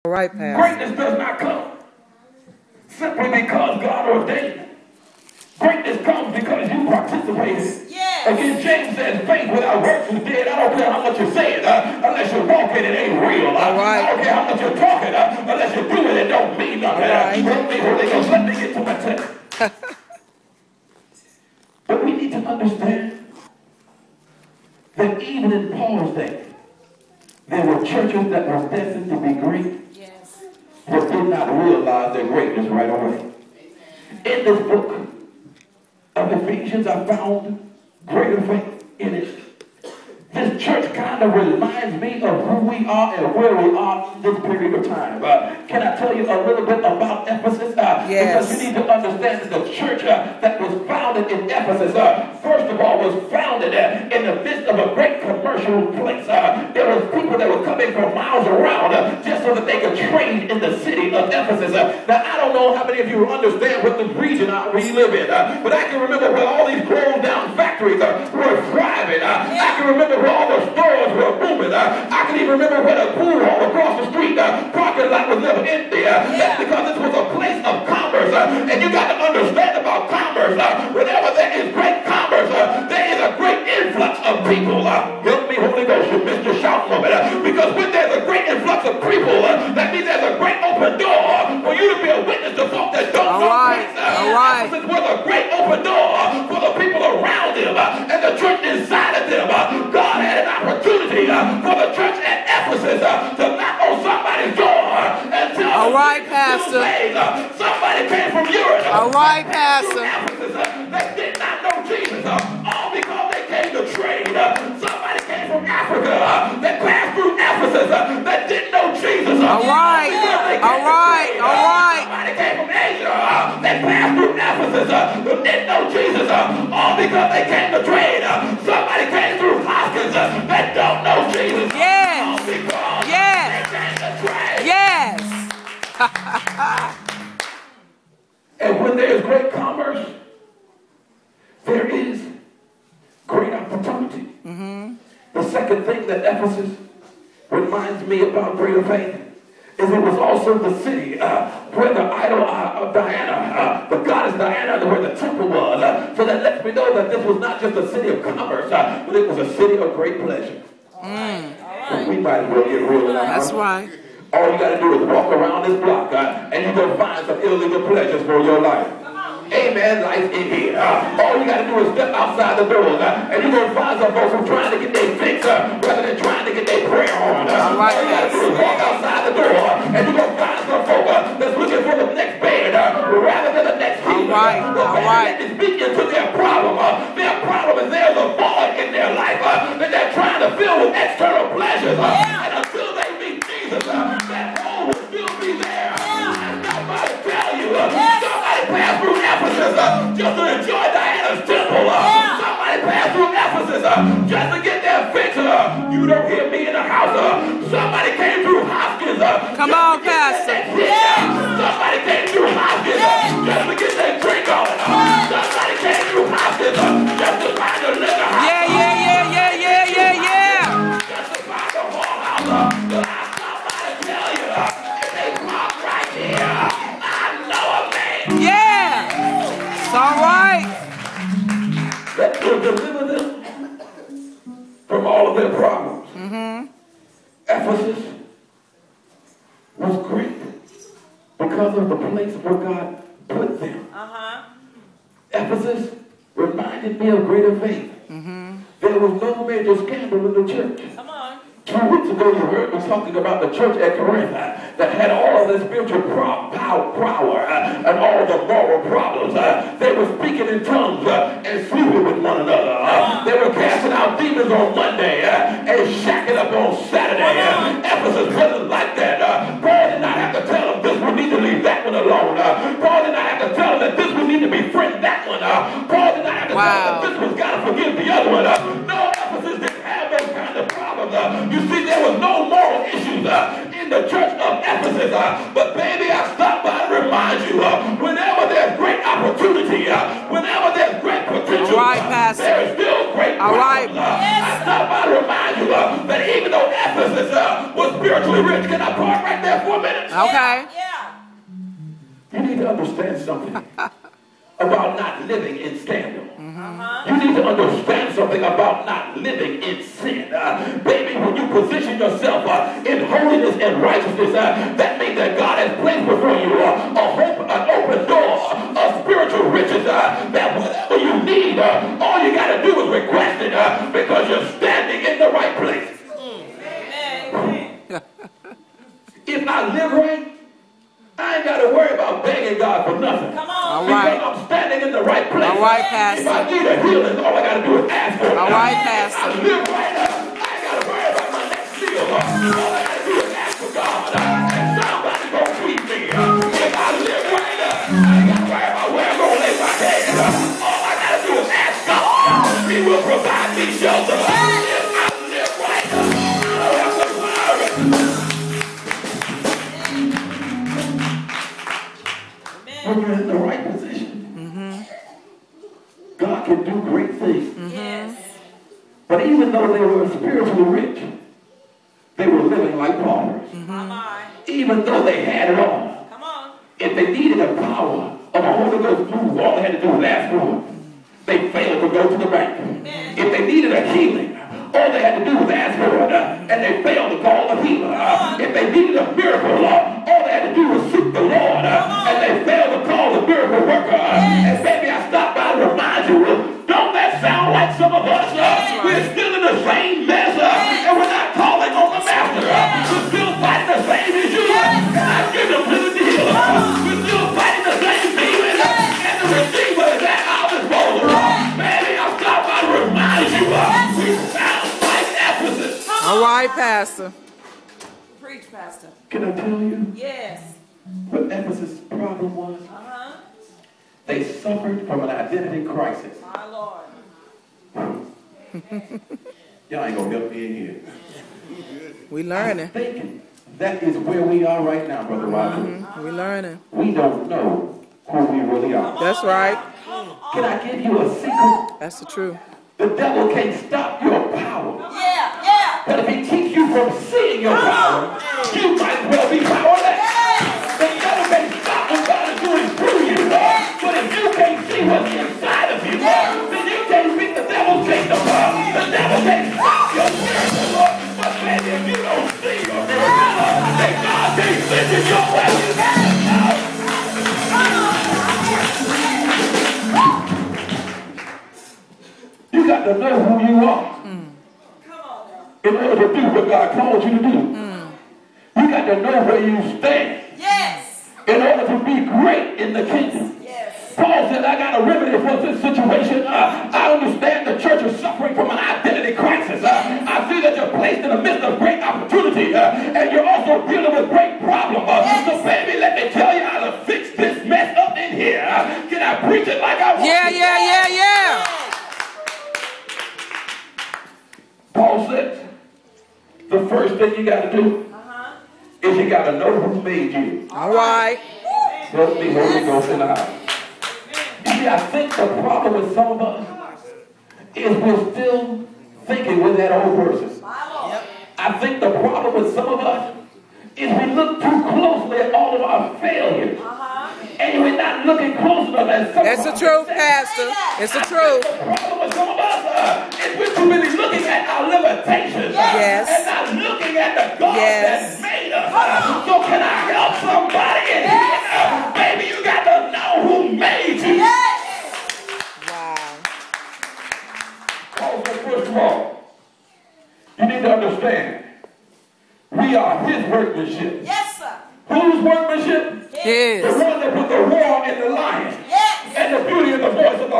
All right, Pastor. Greatness does not come simply because God ordained it. Greatness comes because you participated. Yes. Again, James says, faith without works is dead. I don't care how much you're saying, unless you're walking, it ain't real. All right. I don't care how much you're talking, unless you're doing it, don't mean nothing. Right. Let me get to my text. But we need to understand that even in Paul's day, there were churches that were destined to be great, yes, but did not realize their greatness right away. In this book of Ephesians, I found greater faith in it. This church kind of reminds me of who we are and where we are in this period of time. Can I tell you a little bit about Ephesus? Yes. Because you need to understand that the church that was founded in Ephesus, first of all, was founded in the midst of a great commercial place. There was people that were coming from miles around just so that they could trade in the city of Ephesus. Now, I don't know how many of you understand what the region we live in, but I can remember when all these closed down factories were thriving. I can remember when all the stores were booming. I can even remember when a pool hall across the street parking lot was never empty. That's because this was a place of commerce. And you got to understand about commerce. Whenever there is great commerce, there is a great influx of people. Help me, Holy Ghost, you missed your shout moment. Because when there's a great influx of people, that means there's a great open door for you to be a witness to folk that don't know Christ. All right. This was a great open door for the people around him and the church inside of them. God had an opportunity for the church at Ephesus to knock on somebody's door and tell them, all right, Pastor. Somebody came from Europe. All right, Pastor. Ephesus, they did not know Jesus, all because they came to trade. Somebody came from Africa that passed through Ephesus that didn't know Jesus. All right. All right. All right. Somebody came from Asia that passed through Ephesus that didn't know Jesus, all because they came to trade. Somebody came through Hoskins that don't know Jesus. Yes. All because yes. they came to trade. Yes. And when there is great commerce, there is great opportunity. Mm-hmm. The second thing that Ephesus reminds me about greater faith is it was also the city where the idol of Diana, the goddess Diana, where the temple was. So that lets me know that this was not just a city of commerce, but it was a city of great pleasure. Right. We might as well get real in our That's house. right. All you got to do is walk around this block and you're going to find some illegal pleasures for your life. Amen. Life in here. All you got to do is step outside the doors and you're going to find some folks who are trying to get their fix rather than trying to get their prayer on. All right, all you got to do is walk outside the door and you're going to find some folks that's looking for the next bed rather than the next healing. All right. All right. They're speaking to their problem. Their problem is there's a void in their life that they're trying to fill with external pleasures. And until they meet Jesus, that hole will still be there. And nobody tell you. Somebody passed through Ephesus just to enjoy Diana's temple. Somebody passed through Ephesus just to get their fix. You don't hear me in the house. Somebody came through Hoskins. Come on, Pastor. Somebody came through Hoskins just to get their drink on. Somebody came through Hoskins just to find a liquor house. Yeah. Just to find a whorehouse. But I somebody tell you, if they park right here, I know a man. Yeah. It's all right. That will deliver them from all of their problems. Mm-hmm. Ephesus was great because of the place where God put them. Ephesus reminded me of greater faith. Mm-hmm. There was no major scandal in the church. Come on. 2 weeks ago, you heard me talking about the church at Corinth that had all of the spiritual power and all of the moral problems. They were speaking in tongues and sleeping with one another. They were casting out demons on Monday and shacking up on Saturday. Ephesus wasn't like that. Paul did not have to tell them this one need to leave that one alone. Paul did not have to tell them that this one need to befriend that one. Paul did not have to tell them that this one's got to forgive the other one. No, Ephesus didn't have those kind of problems. You see, there was no moral issues in the church of Ephesus. But baby, I stopped by to remind you, whenever there's great opportunity, whenever there's great potential, there is still great problems. I stopped by to remind you that even though Ephesus was spiritually rich, can I park right there for a minute? Okay. You need to understand something about not living in scandal. You need to understand something about not living in sin. Baby, when you position yourself in holiness and righteousness, that means that God has placed before you an open door of spiritual riches, that whatever you need, all you got to do is request it because you're standing in the right place. If I live right, I ain't got to worry about begging God for nothing. Come on. All right. Because I'm standing in the right place. All right, Pastor. If I need a healing, all I got to do is ask for it. All right, Pastor. I live right up. I ain't got to worry about my next meal. All I got to do is ask for God. And somebody gonna treat me. If I live right up, I ain't got to worry about where I'm going to lay my head. All I got to do is ask God. He will provide me shelter. If I live right up, I don't have to worry. When you're in the right position, God can do great things. Yes. But even though they were spiritually rich, they were living like paupers. Even though they had it all, if they needed the power of a Holy Ghost move, all they had to do was ask for it. They failed to go to the bank. If they needed a healing, all they had to do was ask for it, and they failed to call the healer. If they needed a miracle, all they had to do was seek the Lord, and they failed to call the miracle worker. And baby, I stopped by to remind you, don't that sound like some of us? We're still in the same mess, and we're not calling on the master. We're still fighting the same issues, and I give them to the healer. We're still fighting the same demon, and the redeemer is at our disposal. Baby, I stopped by to remind you, we sound like Ephesus. All right, Pastor. Preach, Pastor. Can I tell you Yes. what Ephesus' problem was? They suffered from an identity crisis. My Lord. Y'all ain't gonna help me in here. We learning. I'm thinking that is where we are right now, Brother Roger. We learning. We don't know who we really are. That's right. Can I give you a secret? That's the truth. The devil can't stop your power. Yeah. But if he keeps you from seeing your power, you might as well be powerless. The devil can't stop what God is doing through you. But if you can't see what's inside of you, then you can't beat the devil's kingdom. The devil can't stop your miracle. But baby, if you don't see your miracle, then God can't send you your way. You got to know who you are in order to do what God called you to do. You got to know where you stand in order to be great in the kingdom. Paul said, I got a remedy for this situation. I understand the church is suffering from an identity crisis. I see that you're placed in the midst of great opportunity, and you're also dealing with great problems. So baby, let me tell you how to fix this mess up in here. Can I preach it like I want to? Yeah. Paul said, the first thing you got to do is you got to know who made you. All right. Help me, Holy Ghost in the house. You see, I think the problem with some of us is we're still thinking we're that old person. I think the problem with some of us is we look too closely at all of our failures. And we're not looking close enough at some That's the truth, Pastor. It's the truth. The problem with some of us is we're too busy looking at our limitations and not looking at the God that made us. So can I help somebody in here? Baby, you got to know who made you. Wow. Also, first of all, you need to understand, we are his workmanship. Yes, sir. Whose workmanship? The Yes. one that put the roar in the lion and the beauty in the voice of the